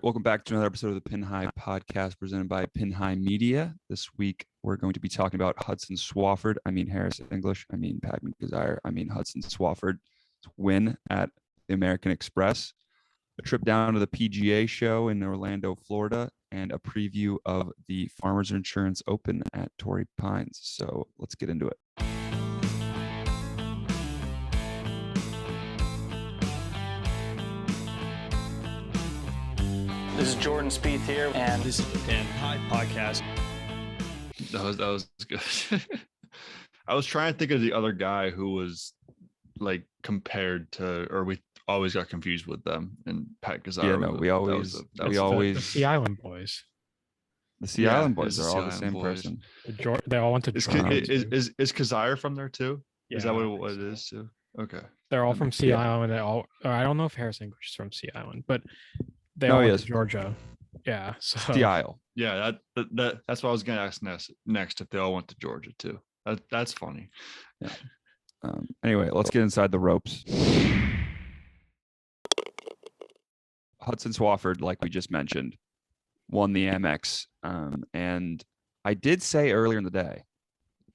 welcome back to another episode of the Pin High podcast presented by Pin High Media. This week, we're going to be talking about Hudson Swafford. I mean Harris English. I mean Pat Desire. I mean Hudson Swafford's win at the American Express, a trip down to the PGA Show in Orlando, Florida, and a preview of the Farmers Insurance Open at Torrey Pines. So let's get into it. This is Jordan Spieth here, and this is the Pin High podcast. That was good. I was trying to think of the other guy who was like compared to, or we always got confused with them. And Pat Gazar. Yeah, no, we always the Sea Island boys. The Sea Island boys are all the same person. They all went to Georgia. Is Kazire from there too? Yeah, is that what it is too? Okay. They're all from Sea Island. I don't know if Harris English is from Sea Island, but they all went to Georgia. Yeah. So the Isle. Yeah, that's what I was gonna ask next if they all went to Georgia too. That's funny. Yeah. Anyway, let's get inside the ropes. Hudson Swafford, like we just mentioned, won the Amex. And I did say earlier in the day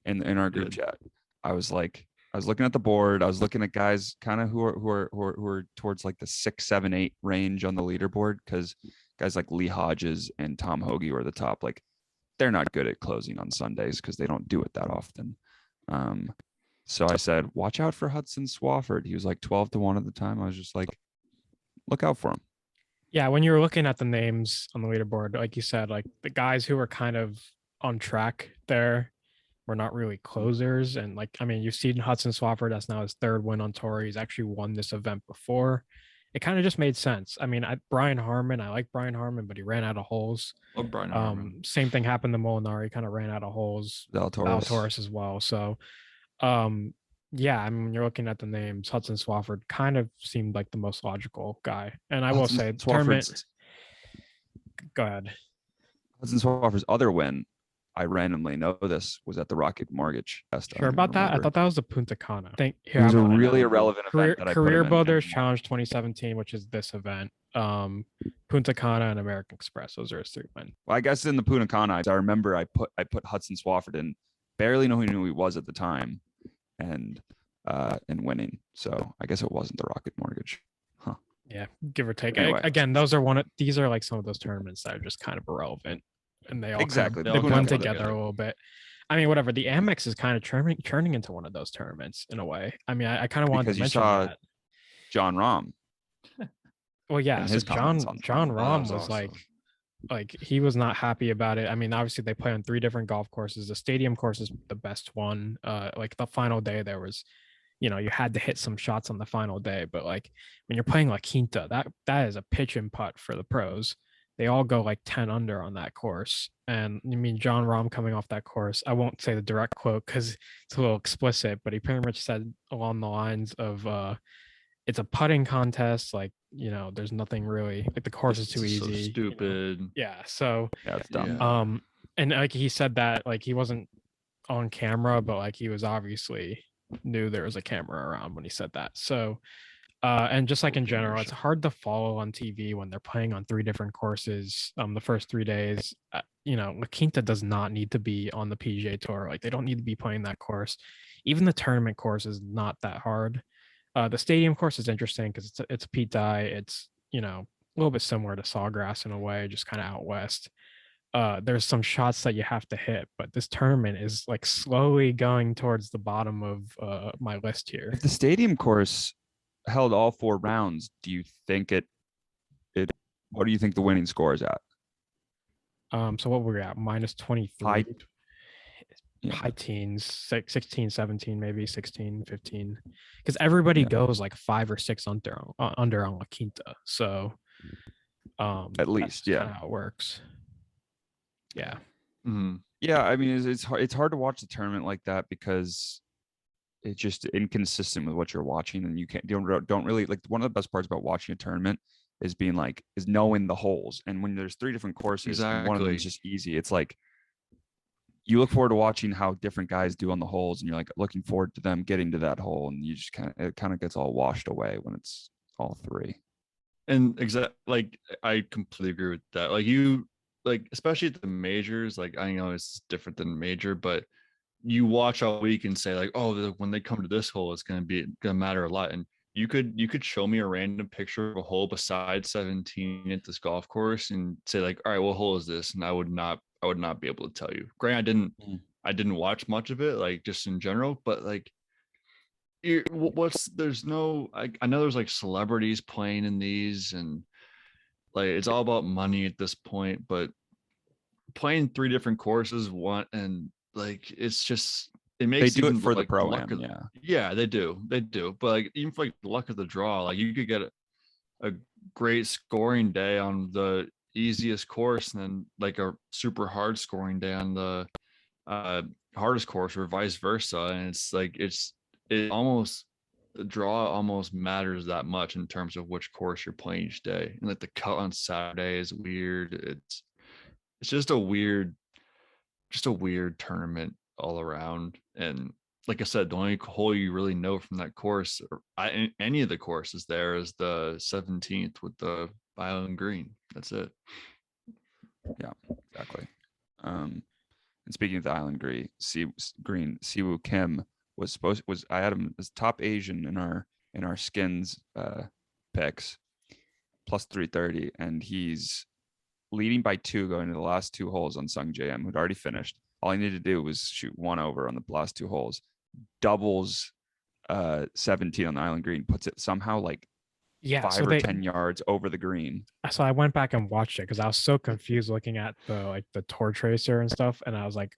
in our group chat, I was looking at the board. I was looking at guys kind of who are towards like the 6, 7, 8 range on the leaderboard, because guys like Lee Hodges and Tom Hoagie were the top. Like, they're not good at closing on Sundays because they don't do it that often. So I said, watch out for Hudson Swafford. He was like 12-1 at the time. I was just like, look out for him. Yeah, when you were looking at the names on the leaderboard, like you said, like the guys who were kind of on track there were not really closers. And like, I mean, you've seen Hudson Swafford, that's now his 3rd win on tour. He's actually won this event before. It kind of just made sense. I mean, Brian Harman, I like Brian Harman, but he ran out of holes. Oh, Brian Harman. Same thing happened to Molinari, kind of ran out of holes. Zalatoris as well. So, yeah, I mean, when you're looking at the names, Hudson Swafford kind of seemed like the most logical guy. And I will say, tournament. Go ahead. Hudson Swafford's other win, I randomly know this, was at the Rocket Mortgage Fest. Sure about that? I thought that was the Punta Cana. It was a really irrelevant event. Career Builders Challenge 2017, which is this event. Punta Cana and American Express. Those are his 3 wins. Well, I guess in the Punta Cana, I remember I put Hudson Swafford in. Barely know who he was at the time, and winning. So I guess it wasn't the Rocket Mortgage. Huh. Yeah, give or take. Anyway. Again, these are like some of those tournaments that are just kind of irrelevant. And they all exactly they blend together a little bit. I mean, whatever. The Amex is kind of turning into one of those tournaments in a way. I mean, I kind of wanted to mention that. John Rahm. Well, yeah. So John Rahm was awesome. like he was not happy about it. I mean, obviously they play on 3 different golf courses. The stadium course is the best one. Like the final day, there was, you had to hit some shots on the final day. But like when you're playing La Quinta, that is a pitch and putt for the pros. They all go like 10 under on that course. And I mean, John Rahm coming off that course, I won't say the direct quote because it's a little explicit, but he pretty much said along the lines of, it's a putting contest. Like, there's nothing really, like the course is too easy. So stupid. Yeah. So, yeah, it's dumb. Yeah. And like he said that, like he wasn't on camera, but like he was obviously knew there was a camera around when he said that. So, and just like in general, it's hard to follow on TV when they're playing on 3 different courses. The first 3 days, La Quinta does not need to be on the PGA Tour. Like they don't need to be playing that course. Even the tournament course is not that hard. The stadium course is interesting because it's a Pete Dye. It's a little bit similar to Sawgrass in a way, just kind of out west. There's some shots that you have to hit, but this tournament is like slowly going towards the bottom of my list here. If the stadium course held all 4 rounds, do you think what do you think the winning score is at? So what we're at, minus 23. Yeah. High teens, 16, 17, maybe 16, 15, because everybody goes like 5 or 6 under on La Quinta. So at least, yeah, how it works. Yeah. Mm-hmm. Yeah, I mean, it's hard to watch the tournament like that because it's just inconsistent with what you're watching, and you don't really like. One of the best parts about watching a tournament is knowing the holes, and when there's 3 different courses, and one of them is just easy. It's like you look forward to watching how different guys do on the holes, and you're like looking forward to them getting to that hole, and you just it kind of gets all washed away when it's all 3. And like I completely agree with that. Like especially at the majors, like I know it's different than major, but you watch all week and say like, oh, when they come to this hole, it's gonna matter a lot. And you could show me a random picture of a hole beside 17 at this golf course and say like, all right, what hole is this? And I would not be able to tell you. Granted, I didn't watch much of it, like just in general, but like there's no I know there's like celebrities playing in these, and like it's all about money at this point, but playing three different courses, one, and like it's just it They makes do it even for the like pro luck am, of, yeah. yeah, they do, but like even for like the luck of the draw, like you could get a great scoring day on the easiest course and then like a super hard scoring day on the uh hardest course, or vice versa. And it's like it almost the draw almost matters that much in terms of which course you're playing each day. And like the cut on Saturday is weird. It's just a weird tournament all around. And like I said, the only hole you really know from that course, or any of the courses there, is the 17th with the island green. That's it. Yeah, exactly. And speaking of the island green, Siwoo Kim was I had him as top Asian in our skins picks, plus 330, and he's leading by 2 going into the last 2 holes on Sung JM, who'd already finished. All he needed to do was shoot 1 over on the last 2 holes, doubles 17 on the island green, puts it somehow like Yeah, 5 or 10 yards over the green. so I went back and watched it because I was so confused looking at the tour tracer and stuff, and I was like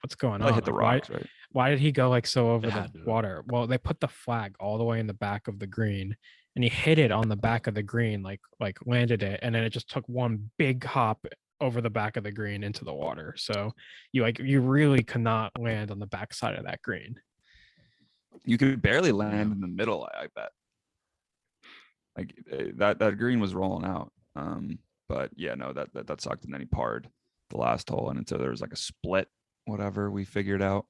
what's going Probably on? hit the Like, rocks, right? why did he go like so over It the had to. water? Well, they put the flag all the way in the back of the green, and he hit it on the back of the green, like landed it, and then it just took one big hop over the back of the green into the water. So you really could not land on the back side of that green. You could barely land Yeah. in the middle, I bet. Like that green was rolling out. But yeah, no, that sucked. And then he parred the last hole, and so there was like a split, whatever we figured out.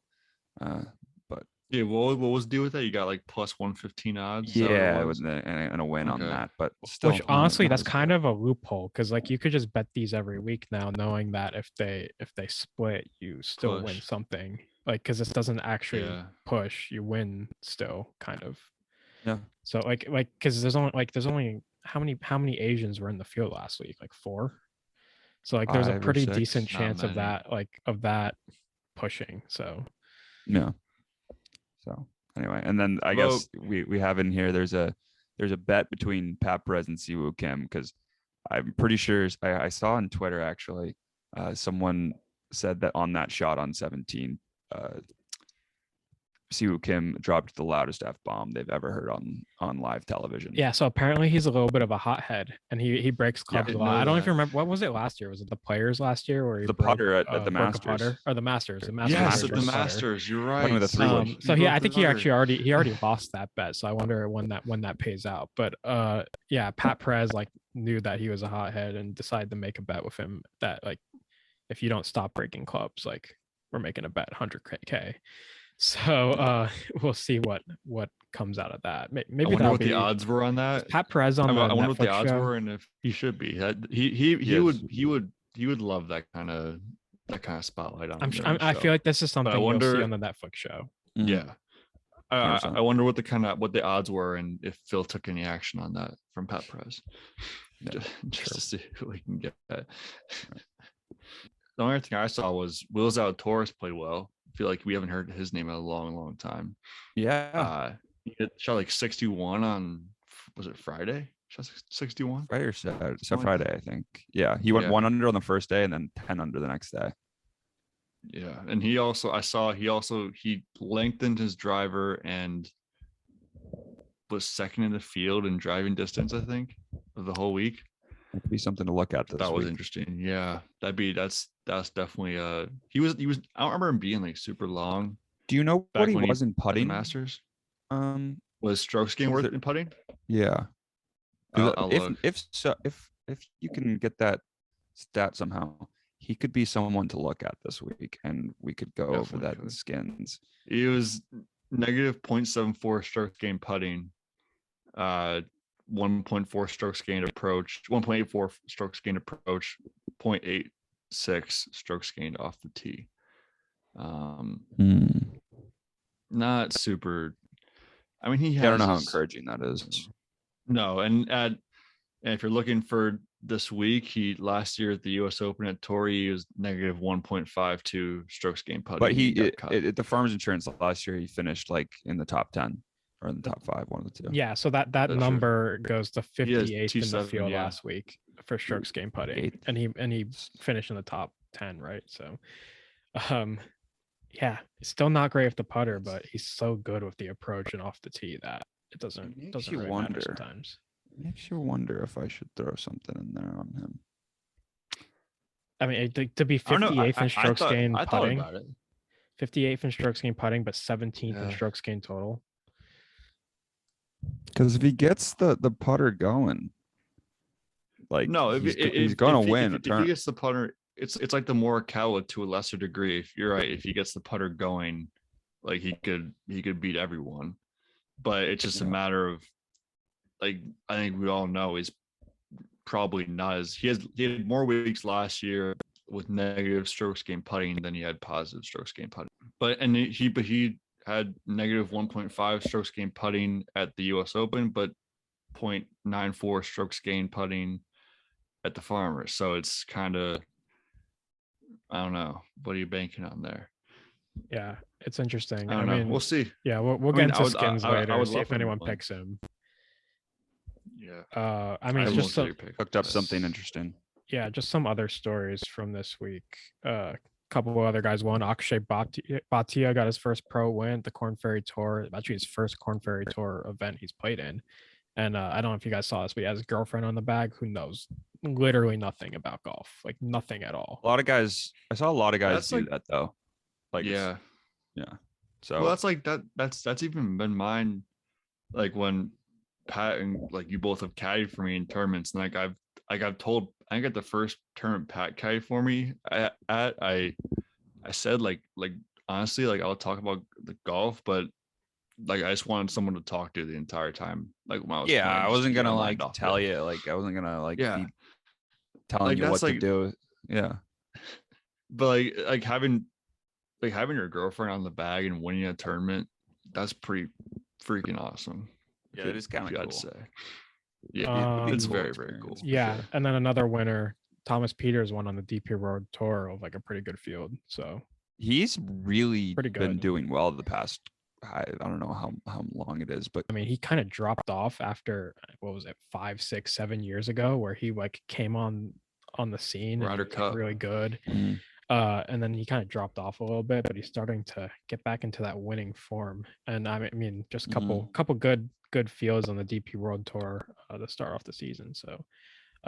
But Yeah, what was the deal with that? You got like plus 115 odds? Is that what it yeah, was? and a win on Okay. that. But still, Which honestly, not that's as kind good. of a loophole because like you could just bet these every week now, knowing that if they split, you still win Push. something. Like because this doesn't actually Yeah. push, you win still, kind of. Yeah. So like because there's only how many Asians were in the field last week? Like 4. So like there's a 5 or pretty 6. decent Not chance of many. that pushing. So Yeah. So anyway, and then I Well, guess we have in here there's a bet between Pat Perez and Siwoo Kim, because I'm pretty sure I saw on Twitter actually, someone said that on that shot on 17, Siwoo Kim dropped the loudest F-bomb they've ever heard on live television. yeah, so apparently he's a little bit of a hothead, and he breaks clubs a didn't lot. know I don't that. even remember what was it last year. Was it the Players last year where he The broke, putter at the broke a Masters. putter, or the Masters? The Masters. Yes, where at he the broke a putter. Masters. You're Putting right. with a 3-wood. So I think he broke already lost that bet. So I wonder when that pays out. But yeah, Pat Perez like knew that he was a hothead and decided to make a bet with him that like if you don't stop breaking clubs, like we're making a bet 100K. So we'll see what comes out of that. I Maybe wonder that'll what be the odds were on that. Pat Perez on the I wonder what the Netflix odds show. were, and if he should be. He would love that kind of spotlight on him. I feel like this is something you'll see wonder- on the Netflix show. Yeah. I 100%. wonder what the odds were, and if Phil took any action on that from Pat Perez, Yeah, just to see who we can get. The only thing I saw was Will Zalatoris played well. I feel like we haven't heard his name in a long time. Yeah. He shot like 61 on, was it Friday? Shot 61. Friday or Saturday? So Something like Friday, I think. Yeah, he went Yeah. 1 under on the first day and then 10 under the next day. Yeah, and he lengthened his driver and was second in the field in driving distance, I think, of the whole week. It could be something to look at this That was week. interesting. Yeah, that's definitely he was I don't remember him being like super long. Do you know Back what he when he was in at the putting? Masters. Um, Was strokes game Was worth it- in putting? yeah. 'Cause I'll if look. if you can get that stat somehow, he could be someone to look at this week, and we could go over Definitely that in could. skins. He was negative 0.74 stroke game putting, 1.4 strokes gained approach, 1.84 strokes gained approach, 0.86 strokes gained off the tee. Not super. I mean, he has. I don't know how encouraging that is. No, and if you're looking for this week, last year at the U.S. Open at Torrey, he was negative 1.52 strokes gained putting. But at the Farmers Insurance last year, he finished like in the top 10 or in the top 5, one of the two. Yeah, so that number goes to 58th in the field yeah. last week for strokes gained putting, and he finished in the top 10, right? So, yeah, it's still not great with the putter, but he's so good with the approach and off the tee that it doesn't really matter sometimes. Makes you wonder if I should throw something in there on him. I mean, to be 58th in strokes gained putting, 58th in strokes gained putting, but 17th in strokes gained total. Because if he gets the putter going, like he's going to win. If he gets the putter, it's like the Morikawa to a lesser degree. If you're right, if he gets the putter going, like he could beat everyone. But it's just a matter of, like, I think we all know he's probably not as he had more weeks last year with negative strokes gained putting than he had positive strokes gained putting. But he had negative 1.5 strokes gained putting at the U.S. Open, but 0.94 strokes gained putting at the Farmers. So it's kind of, I don't know. What are you banking on there? Yeah, it's interesting. I mean, we'll see. Yeah, we'll get into skins later. See if anyone picks him. Yeah. I mean, just hooked up something interesting. Yeah, just some other stories from this week. Couple of other guys won. Akshay Bhatia got his first pro win at the Korn Ferry Tour. Actually, his first Korn Ferry Tour event he's played in. And I don't know if you guys saw this, but he has a girlfriend on the bag who knows literally nothing about golf, like nothing at all. I saw a lot of guys do that though. Like, yeah. So well, that's like that. That's even been mine. Like when Pat and like you both have caddied for me in tournaments, and I've told, I got the first tournament Pat caddied for me I said like honestly, like I'll talk about the golf, but like I just wanted someone to talk to the entire time. Like when I was playing, I wasn't gonna like tell you, like I wasn't gonna like be telling you what to do. Yeah. But like having your girlfriend on the bag and winning a tournament, that's pretty freaking awesome. Yeah, it is kind of cool. I'd say. Yeah, it's very, very cool. Yeah, and then another winner, Thomas Peters, won on the DP World Tour of like a pretty good field. So he's really been doing well the past. I don't know how long it is, but I mean, he kind of dropped off after, what was it, 5, 6, 7 years ago, where he like came on the scene, Ryder Cup, really good. Mm-hmm. And then he kind of dropped off a little bit, but he's starting to get back into that winning form. And I mean, just a couple good fields on the DP World Tour to start off the season. So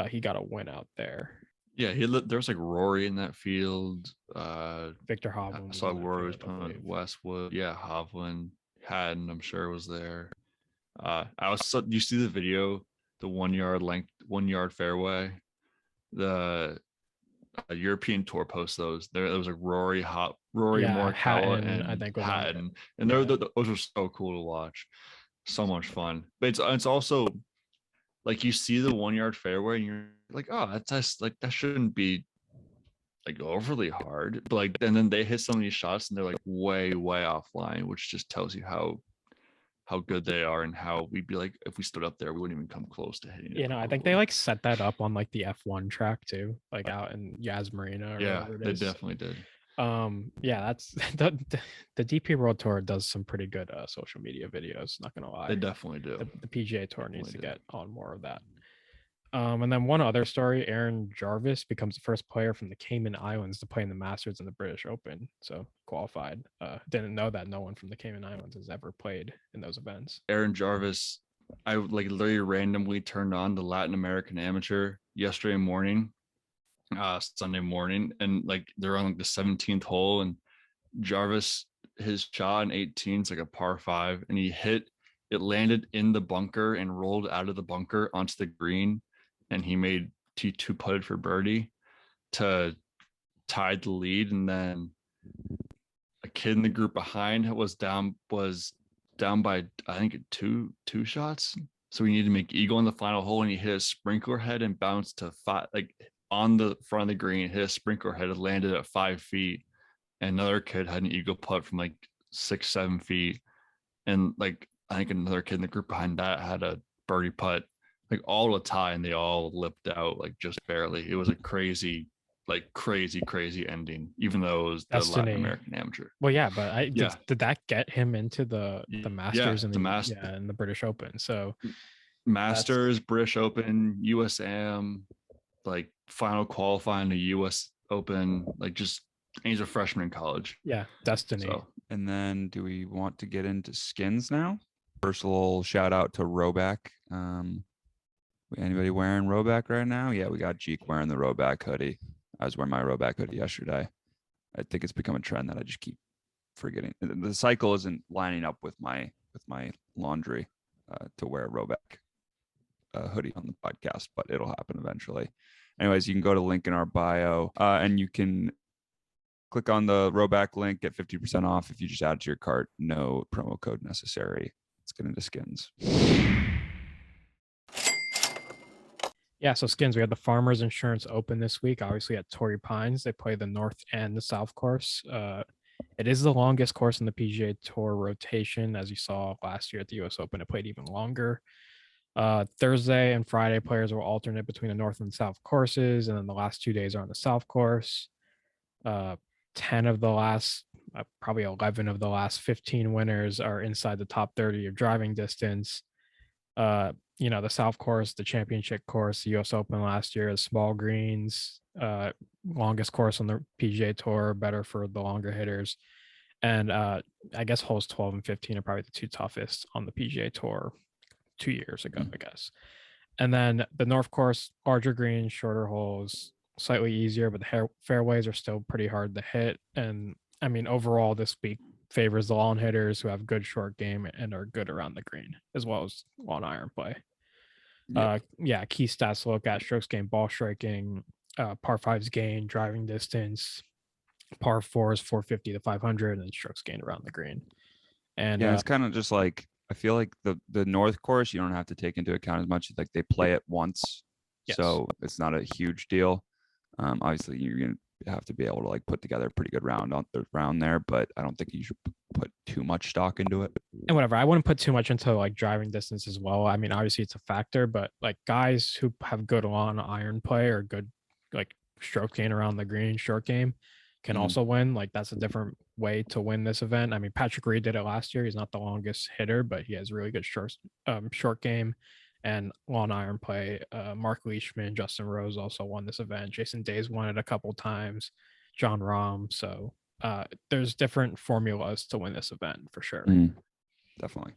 he got a win out there. Yeah, there was like Rory in that field. Victor Hovland. I saw Rory was playing with Westwood. Yeah, Hovland, Haddon, I'm sure was there. You see the video, the 1 yard fairway, the European Tour post those. There was like Rory, Morikawa, and I think Haddon, and those were so cool to watch. So much fun. But it's also like you see the 1 yard fairway and you're like, oh, that's like that shouldn't be like overly hard. But like, and then they hit some of these shots and they're like way offline, which just tells you how good they are and how we'd be like, if we stood up there, we wouldn't even come close to hitting it. You know, I think they like set that up on like the F1 track too, like out in Yas Marina. Yeah, they definitely did. Yeah, that's the DP World Tour does some pretty good social media videos, not gonna lie. They definitely do. The PGA Tour needs to get on more of that. And then one other story, Aaron Jarvis becomes the first player from the Cayman Islands to play in the Masters and the British Open. So qualified. Didn't know that no one from the Cayman Islands has ever played in those events. Aaron Jarvis, I like literally randomly turned on the Latin American Amateur yesterday morning, Sunday morning, and like they're on like the 17th hole, and Jarvis, his shot in 18 is like a par 5, and it landed in the bunker and rolled out of the bunker onto the green, and he made T2 putted for birdie to tie the lead. And then a kid in the group behind was down by I think two shots, So we needed to make eagle in the final hole, and he hit a sprinkler head and bounced to 5, like on the front of the green, hit a sprinkler head and landed at 5 feet. And another kid had an eagle putt from like 6-7 feet. And like I think another kid in the group behind that had a birdie putt, like all a tie, and they all lipped out like just barely. It was a crazy ending, even though it was the Destiny. Latin American Amateur. Well, yeah, but Yeah. did that get him into the Masters and the British Open? So Masters, British Open, USAM, like final qualifying to US Open, like just he's a freshman in college. Yeah, Destiny. So, And then do we want to get into skins now? First, a little shout out to Roback. Anybody wearing Roback right now? Yeah, we got Jeek wearing the Roback hoodie. I was wearing my Roback hoodie yesterday. I think it's become a trend that I just keep forgetting. The cycle isn't lining up with my laundry to wear a Roback hoodie on the podcast, but it'll happen eventually. Anyways, you can go to the link in our bio and you can click on the Roback link, get 50% off if you just add to your cart. No promo code necessary. Let's get into skins. Yeah, so skins, we had the Farmers Insurance Open this week, obviously at Torrey Pines. They play the North and the South course. It is the longest course in the PGA Tour rotation. As you saw last year at the US Open, it played even longer. Thursday and Friday, players will alternate between the North and South courses, and then the last 2 days are on the South course. 10 of the last, probably 11 of the last 15 winners are inside the top 30 of driving distance. The South course, the championship course, the US Open last year, the small greens, longest course on the PGA Tour, better for the longer hitters. And I guess holes 12 and 15 are probably the two toughest on the PGA Tour 2 years ago, I guess. And then the North course, larger greens, shorter holes, slightly easier, but the fairways are still pretty hard to hit. And I mean, overall, this week favors the lawn hitters who have good short game and are good around the green, as well as lawn iron play. Key stats to look at: strokes gained, ball striking, par fives gained, driving distance, par fours 450 to 500, and strokes gained around the green. And yeah, it's kind of just like, I feel like the North course, you don't have to take into account as much. Like they play it once, so it's not a huge deal. Obviously, you're gonna have to be able to like put together a pretty good round on the round there, but I don't think you should put too much stock into it. And whatever, I wouldn't put too much into like driving distance as well. I mean, obviously it's a factor, but like guys who have good lawn iron play or good like stroke gain around the green, short game, can also win. Like that's a different way to win this event. I mean, Patrick Reed did it last year. He's not the longest hitter, but he has really good short game and lawn iron play. Mark Leishman, Justin Rose also won this event. Jason Day's won it a couple times. John Rahm. So there's different formulas to win this event for sure. Definitely.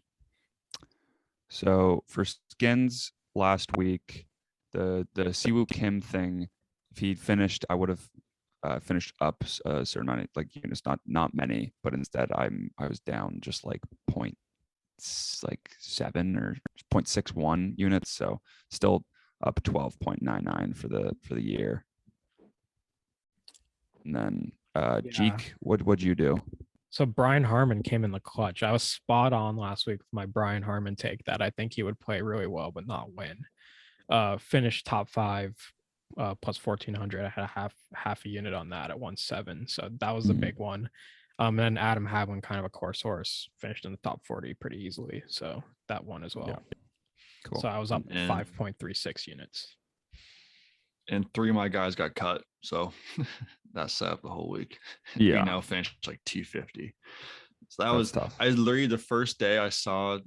So for skins last week, the Siwoo Kim thing, if he'd finished, I would have finished up a certain amount of like units, not many, but instead I was down just like 0.7 or 0.61 units, so still up 12.99 for the year. And then Jeek, what'd you do? So Brian Harman came in the clutch. I was spot on last week with my Brian Harman take that I think he would play really well but not win. Finished top 5 plus 1400. I had half a unit on that at 1.7, so that was the big one. And then Adam Hadwin, kind of a course horse, finished in the top 40 pretty easily, so that one as well. Yeah. Cool. So I was up 5.36 units. And 3 of my guys got cut, so that set up the whole week. Yeah, we now finished like 250. So that was tough. I literally the first day I saw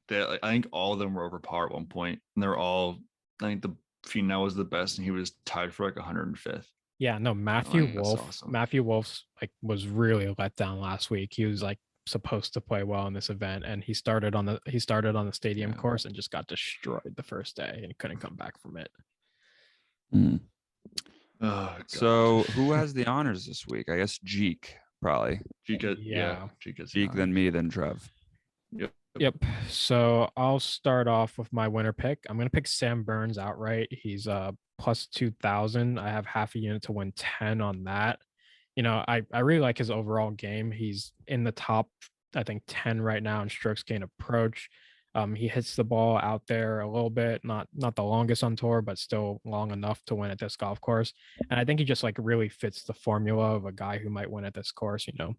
that, like, I think all of them were over par at one point, and they're all, I think the Finau was the best, and he was tied for like 105th. Yeah, no, Matthew Wolf. Awesome. Matthew Wolf's like was really let down last week. He was like supposed to play well in this event, and he started on the stadium course and just got destroyed the first day and couldn't come back from it. Oh, so who has the honors this week? I guess Jeek, probably. Jeek, then me, then Trev. Yep. So I'll start off with my winner pick. I'm going to pick Sam Burns outright. He's plus 2,000. I have half a unit to win 10 on that. You know, I really like his overall game. He's in the top, I think, 10 right now in strokes gained approach. He hits the ball out there a little bit, not the longest on tour, but still long enough to win at this golf course. And I think he just like really fits the formula of a guy who might win at this course. You know,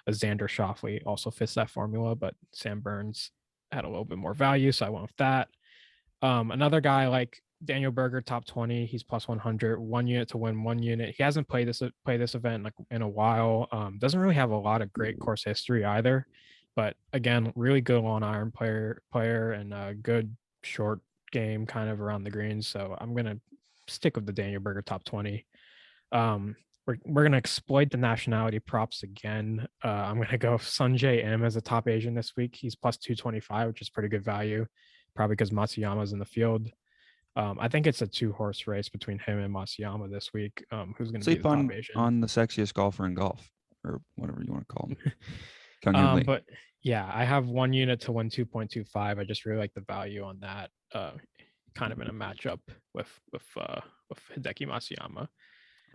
a Xander Schauffele also fits that formula, but Sam Burns had a little bit more value, so I went with that. Another guy like Daniel Berger, top 20, he's plus 100, 1 unit to win 1 unit. He hasn't played this event like in a while. Doesn't really have a lot of great course history either, but again, really good long iron player and a good short game kind of around the greens. So I'm gonna stick with the Daniel Berger top 20. We're gonna exploit the nationality props again. I'm gonna go Sunjae M as a top Asian this week. He's plus 225, which is pretty good value, probably because Matsuyama's in the field. I think it's a 2-horse race between him and Matsuyama this week. Who's going to be the top Asian? On the sexiest golfer in golf, or whatever you want to call him. But yeah, I have 1 unit to win 2.25. I just really like the value on that. Kind of in a matchup with Hideki Matsuyama.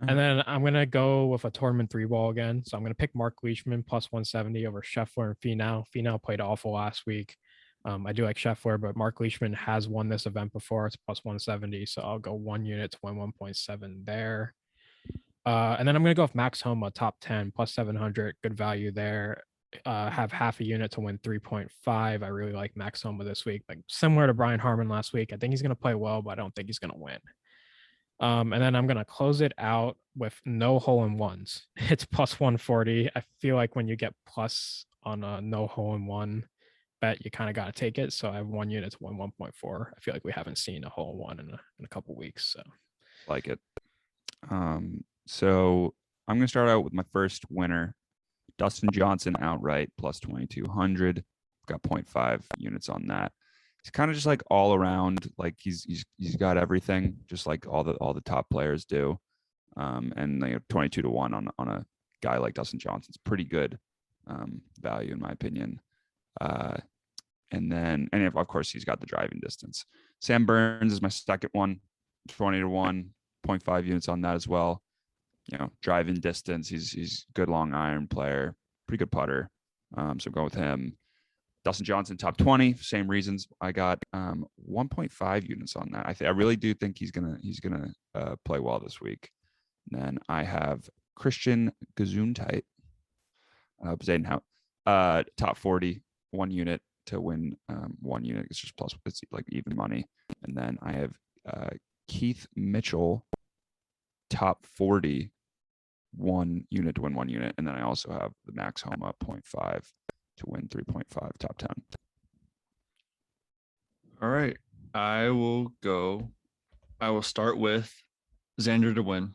And then I'm going to go with a tournament 3-ball again. So I'm going to pick Mark Leishman plus 170 over Scheffler and Finau. Finau played awful last week. I do like Scheffler, but Mark Leishman has won this event before. It's plus 170, so I'll go 1 unit to win 1.7 there. And then I'm going to go with Max Homa, top 10, plus 700. Good value there. Have half a unit to win 3.5. I really like Max Homa this week. Like similar to Brian Harman last week. I think he's going to play well, but I don't think he's going to win. And then I'm going to close it out with no hole-in-ones. It's plus 140. I feel like when you get plus on a no hole-in-one bet, you kind of got to take it. So I have 1 unit to win 1.4. I feel like we haven't seen a hole-in-one in a couple weeks. So like it. So I'm going to start out with my first winner, Dustin Johnson outright plus 2,200. Got 0.5 units on that. He's kind of just like all around, like he's got everything, just like all the top players do. And they have 22 to 1 on a guy like Dustin Johnson's pretty good value in my opinion. And of course he's got the driving distance. Sam Burns is my second one, 20 to 1, 0.5 units on that as well. You know, driving distance. He's good long iron player, pretty good putter. So I'm going with him. Dustin Johnson, top 20, same reasons. I got 1.5 units on that. I really do think he's gonna play well this week. And then I have Christian Gesundheit, top 40, 1 unit to win 1 unit. It's just plus, it's like even money. And then I have Keith Mitchell, top 40, 1 unit to win 1 unit. And then I also have the Max Homa 0.5 to win 3.5, top 10. All right. I will start with Xander to win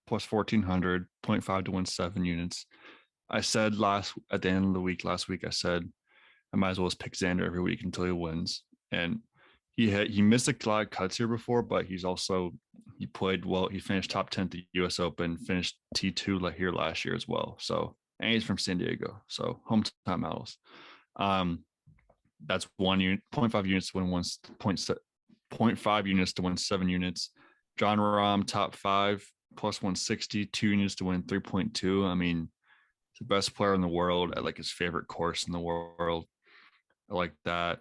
plus 1,400, 0.5 to win 7 units. I said at the end of the week last week, I said I might as well just pick Xander every week until he wins. And he missed a lot of cuts here before, but he played well. He finished top 10 at the US Open, finished T2 here last year as well. So, and he's from San Diego, so hometown medals. That's 1 unit, 0.5 units to win 0.5 units to win 7 units. John Rahm, top 5, plus 160, 2 units to win 3.2. I mean, the best player in the world at like his favorite course in the world. I like that.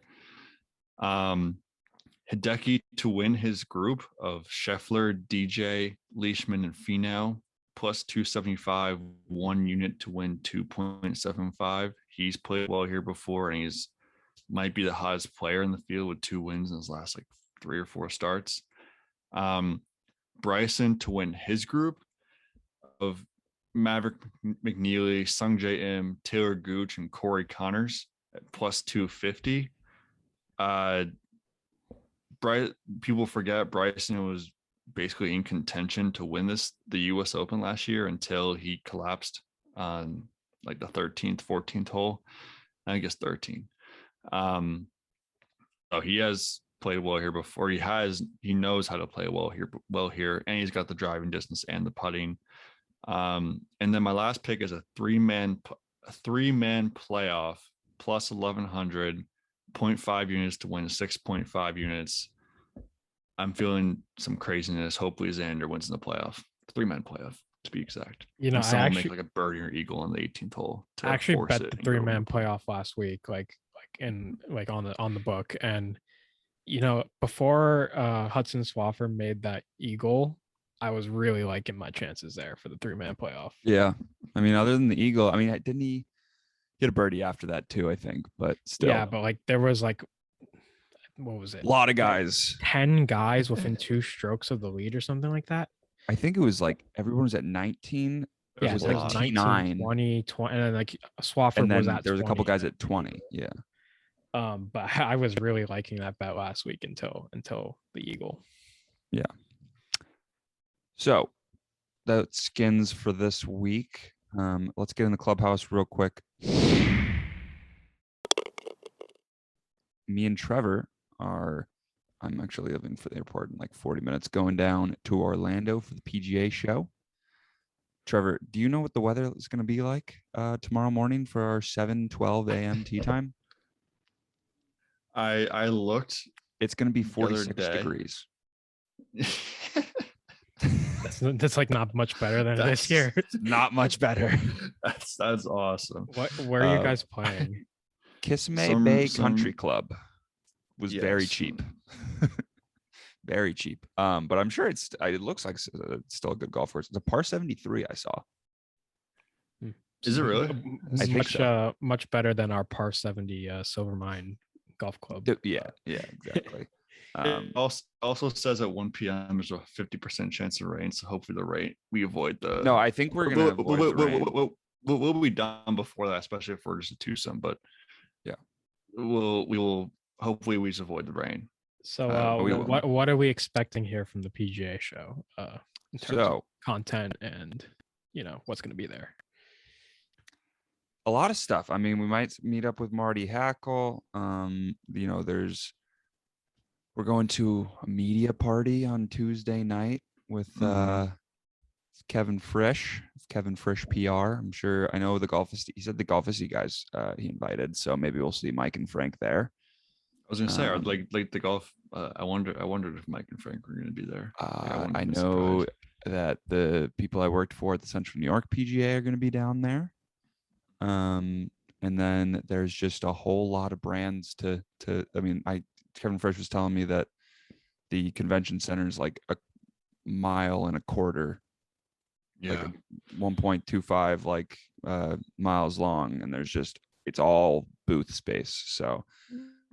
Hideki to win his group of Scheffler, DJ, Leishman, and Finau, plus 275, 1 unit to win 2.75. He's played well here before, and he's might be the hottest player in the field with 2 wins in his last like 3 or 4 starts. Bryson to win his group of Maverick McNeely, Sungjae Im, Taylor Gooch, and Corey Connors at plus 250. People forget Bryson was basically in contention to win the US Open last year until he collapsed on like the 13th, 14th hole. I guess 13. So he has played well here before. He knows how to play well here, and he's got the driving distance and the putting. And then my last pick is a three-man playoff plus 1,100, 0.5 units to win 6.5 units. I'm feeling some craziness. Hopefully Xander wins in the playoff. 3-man playoff to be exact. You know, I actually make like a birdie or eagle on the 18th hole. I actually bet the 3-man playoff last week. Like in like on the book. And before Hudson Swafford made that eagle, I was really liking my chances there for the 3-man playoff. Yeah. I mean, other than the eagle, I mean, didn't he get a birdie after that too, I think, but still. Yeah, but like there was like, what was it? A lot of guys. 10 guys within 2 strokes of the lead or something like that. I think it was like everyone was at 19. Yeah, It was there like was 19, 9. 20, and then like Swafford And was then at there was a couple 20. guys at 20. Yeah. But I was really liking that bet last week until the eagle. Yeah. So that's skins for this week. Let's get in the clubhouse real quick. Me and Trevor I'm actually leaving for the airport in like 40 minutes, going down to Orlando for the PGA Show. Trevor, do you know what the weather is going to be like tomorrow morning for our 7:12 a.m. tee time? I looked. It's going to be the 46 other day. degrees. That's like not much better than it is here. Not much better. That's awesome. Where are you guys playing? Kissimmee Bay Country Club was very Yes. cheap. Very cheap. But I'm sure it looks like it's still a good golf course. It's a par 73 I saw. Is it really? I think much so. much better than our par 70 Silver Mine Golf Club. Yeah, exactly. It also says at 1 p.m. there's a 50% chance of rain, so hopefully we avoid the. No, I think we're gonna avoid the rain. We'll be done before that, especially if we're just a twosome. But yeah, we will hopefully we just avoid the rain. So we will. what are we expecting here from the PGA Show in terms of content and what's going to be there? A lot of stuff. I mean, we might meet up with Marty Hackle. We're going to a media party on Tuesday night with Kevin Frisch PR. I'm sure. I know the Golfist. He said the Golfist guys he invited, so maybe we'll see Mike and Frank there. I was gonna say, like the golf. I wondered if Mike and Frank were gonna be there. I know that the people I worked for at the Central New York PGA are going to be down there. And then there's just a whole lot of brands to. I mean, Kevin Frisch was telling me that the convention center is like a mile and a quarter. Yeah. Like 1.25 like miles long, and it's all booth space. So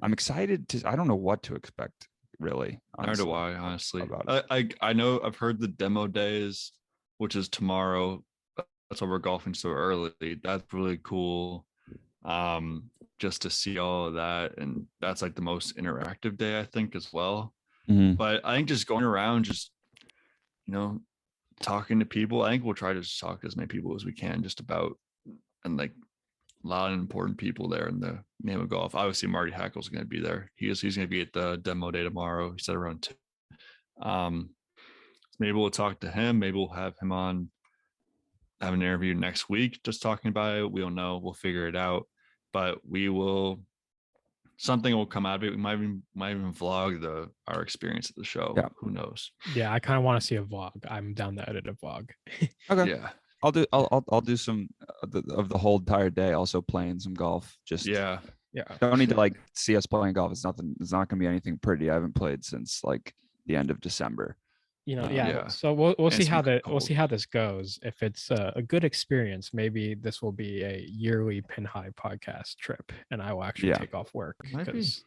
I'm excited I don't know what to expect really. Nor do I, honestly. About I know I've heard the demo days, which is tomorrow. That's why we're golfing so early. That's really cool. Just to see all of that, and that's like the most interactive day I think as well. Mm-hmm. But I think just going around, just talking to people. I think we'll try to just talk to as many people as we can, just about, and like a lot of important people there in the name of golf. Obviously, Marty Hackle's going to be there. He's going to be at the demo day tomorrow. He said around 2. Maybe we'll talk to him. Maybe we'll have him on, have an interview next week, just talking about it. We don't know. We'll figure it out. But something will come out of it. We might even vlog our experience at the show. Yeah. Who knows? Yeah, I kind of want to see a vlog. I'm down to edit a vlog. Okay. Yeah. I'll do some of the whole entire day. Also playing some golf. Just Yeah. Don't need to like see us playing golf. It's not going to be anything pretty. I haven't played since like the end of December. So we'll see how this goes. If it's a good experience, maybe this will be a yearly Pin High podcast trip, and I will actually take off work because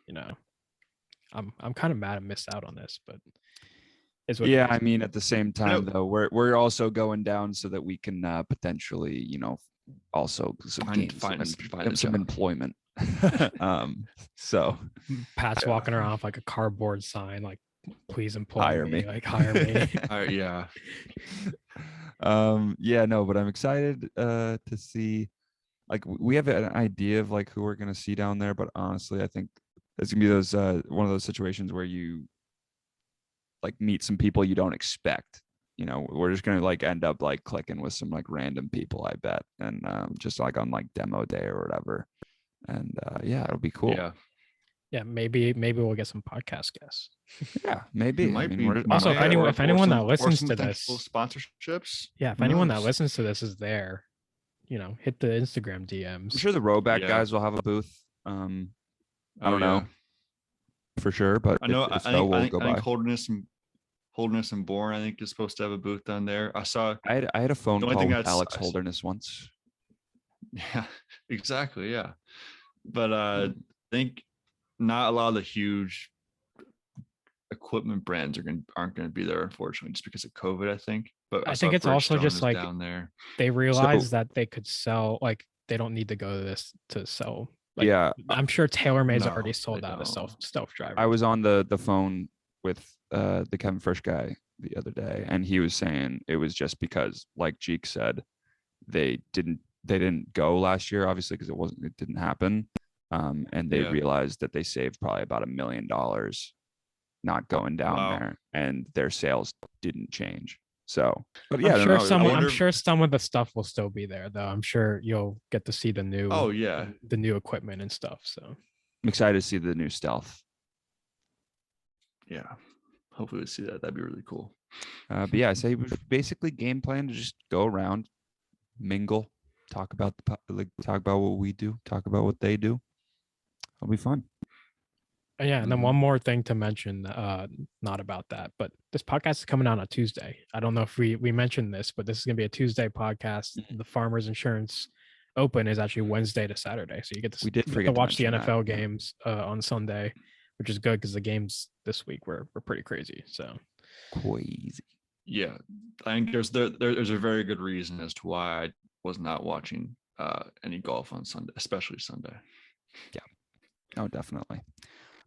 I'm kind of mad I missed out on this, but it's what I mean, at the same time though, we're also going down so that we can potentially also find some employment. So Pat's walking around with like a cardboard sign like, please employ hire me. Like hire me. Yeah. No, but I'm excited to see, like, we have an idea of like who we're gonna see down there, but honestly I think it's gonna be those one of those situations where you like meet some people you don't expect. We're just gonna like end up like clicking with some like random people, I bet, and just like on like demo day or whatever, and it'll be cool. Yeah, maybe we'll get some podcast guests. Yeah, maybe. Also, if anyone that listens to this, sponsorships. Yeah, if anyone that listens to this is there, hit the Instagram DMs. I'm sure the Rowback guys will have a booth. I don't know for sure, but I know. if I so, think, we'll I think, go I think by. Holderness and Bourne, I think, is supposed to have a booth down there. I saw. I had a phone The only call thing with that's- Alex Holderness once. Yeah, exactly. Yeah, but I think not a lot of the huge equipment brands aren't going to be there, unfortunately, just because of COVID. I think. But I saw think it's also Bridgestone just is like down there. they realized that they could sell, like they don't need to go to this to sell. Like, Yeah, I'm sure TaylorMade's already No, sold they out of don't. stealth driver. I was on the phone with the Kevin Frisch guy the other day, and he was saying it was just because, like Jeek said, they didn't go last year, obviously, because it didn't happen. And they Yeah. realized that they saved probably about $1 million not going down Wow. there, and their sales didn't change. So, but I'm yeah, sure no, I'm sure some of the stuff will still be there though. I'm sure you'll get to see the new Oh yeah, the new equipment and stuff. So I'm excited to see the new stealth. yeah. Hopefully we see that. That'd be really cool. But yeah, I say we basically game plan to just go around, mingle, talk about talk about what we do, talk about what they do. It'll be fun. yeah, and then Mhm. one more thing to mention, not about that, but this podcast is coming out on Tuesday. I don't know if we mentioned this, but this is gonna be a Tuesday podcast. The Farmers Insurance Open is actually Wednesday to Saturday, so you get to We did you get forget to to watch the mention that, NFL yeah. games on Sunday, which is good because the games this week were pretty crazy. So Crazy. Yeah, I think there's a very good reason as to why I was not watching any golf on Sunday, especially Sunday. Oh, definitely.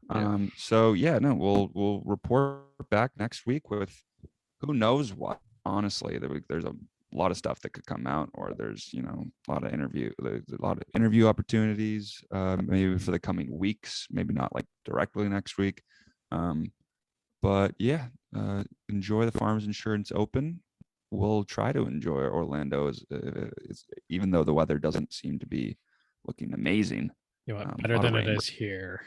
Yeah. So yeah, no, we'll report back next week with who knows what. Honestly, there's a lot of stuff that could come out, or there's a lot of interview opportunities, maybe for the coming weeks, maybe not like directly next week. But yeah, enjoy the Farmers Insurance Open. We'll try to enjoy Orlando, even though the weather doesn't seem to be looking amazing. you know what, A better lot of than it rain, is here.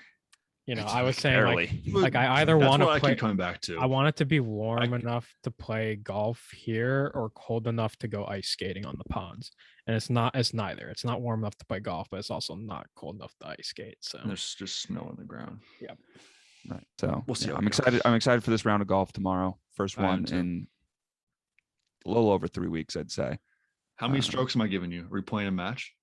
but I was saying barely. like I either That's want what to I play. keep coming back to. I want it to be warm enough to play golf here or cold enough to go ice skating on the ponds. And it's not, it's neither. It's not warm enough to play golf, but it's also not cold enough to ice skate. So And there's just snow on the ground. Right. So We'll see yeah, how it I'm goes. excited. I'm excited for this round of golf tomorrow. First I am one too. in a little over 3 weeks, I'd say. How many strokes am I giving you? Are we playing a match?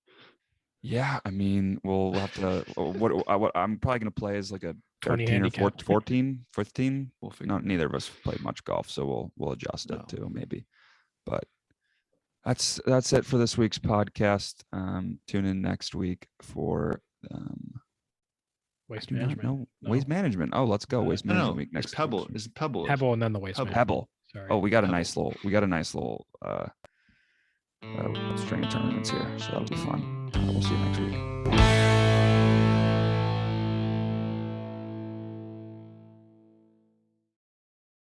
Yeah, I mean, we'll have to. What I'm probably going to play is like a 20 13 or handicap. 14, 15. We'll figure. Neither of us play much golf, so we'll adjust No. it too, maybe. But that's it for this week's podcast. Tune in next week for waste I do not management. know. No. Waste management. Oh, let's go. Waste No, management week it's next Pebble. week. It's Pebble. Pebble and then the waste Pebble. management. Pebble. Sorry. Oh, we got a Pebble. nice little string of tournaments here, so that'll be fun. We'll see you next week.